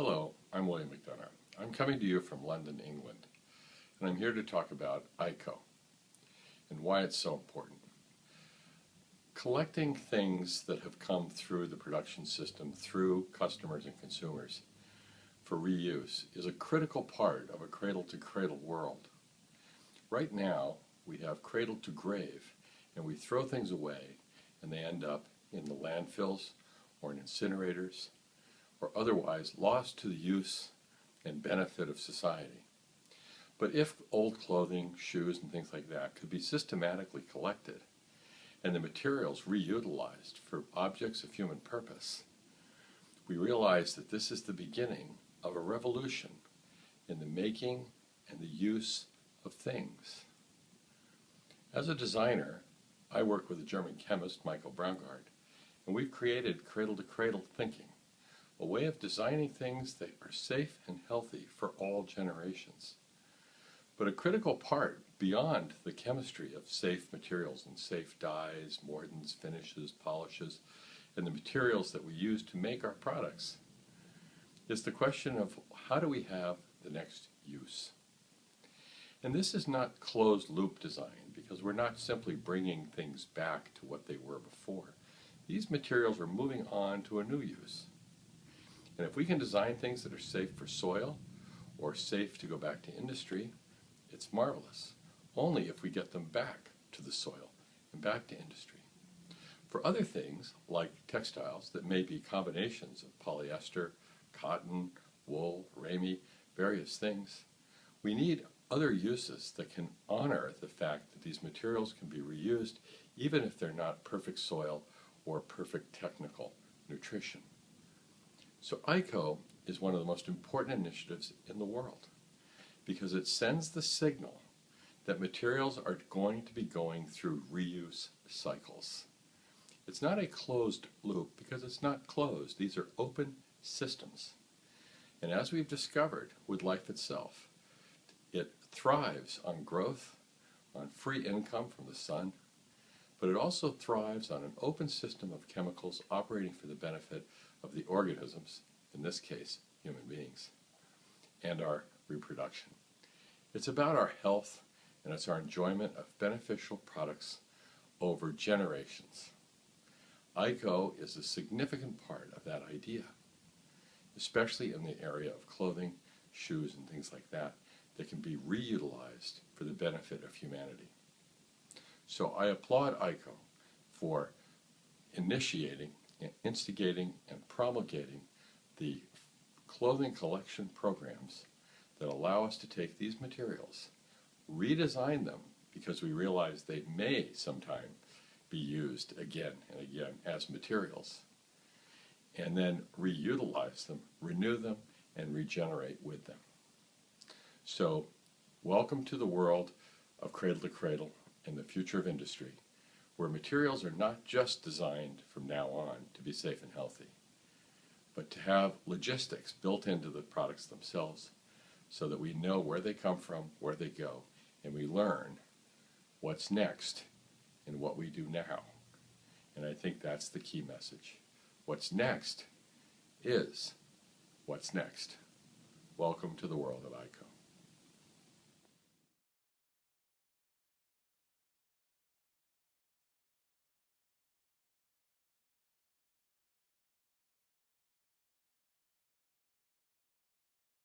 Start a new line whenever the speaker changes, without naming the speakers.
Hello, I'm William McDonough. I'm coming to you from London, England, and I'm here to talk about ICO and why it's so important. Collecting things that have come through the production system, through customers and consumers for reuse is a critical part of a cradle-to-cradle world. Right now, we have cradle-to-grave, and we throw things away, and they end up in the landfills or in incinerators, or otherwise lost to the use and benefit of society. But if old clothing, shoes, and things like that could be systematically collected and the materials reutilized for objects of human purpose, we realize that this is the beginning of a revolution in the making and the use of things. As a designer, I work with a German chemist, Michael Braungart, and we've created cradle-to-cradle thinking, a way of designing things that are safe and healthy for all generations. But a critical part beyond the chemistry of safe materials and safe dyes, mordants, finishes, polishes, and the materials that we use to make our products is the question of how do we have the next use? And this is not closed-loop design, because we're not simply bringing things back to what they were before. These materials are moving on to a new use. And if we can design things that are safe for soil or safe to go back to industry, it's marvelous. Only if we get them back to the soil and back to industry. For other things, like textiles that may be combinations of polyester, cotton, wool, ramie, various things, we need other uses that can honor the fact that these materials can be reused even if they're not perfect soil or perfect technical nutrition. So ICO is one of the most important initiatives in the world because it sends the signal that materials are going to be going through reuse cycles. It's not a closed loop because it's not closed. These are open systems. And as we've discovered with life itself, it thrives on growth, on free income from the sun, but it also thrives on an open system of chemicals operating for the benefit of the organisms, in this case, human beings, and our reproduction. It's about our health, and it's our enjoyment of beneficial products over generations. ICO is a significant part of that idea, especially in the area of clothing, shoes, and things like that can be reutilized for the benefit of humanity. So I applaud ICO for initiating, instigating, and promulgating the clothing collection programs that allow us to take these materials, redesign them because we realize they may sometime be used again and again as materials, and then reutilize them, renew them, and regenerate with them. So, welcome to the world of cradle to cradle and the future of industry, where materials are not just designed from now on to be safe and healthy, but to have logistics built into the products themselves so that we know where they come from, where they go, and we learn what's next in what we do now. And I think that's the key message. What's next is what's next. Welcome to the world of ICO.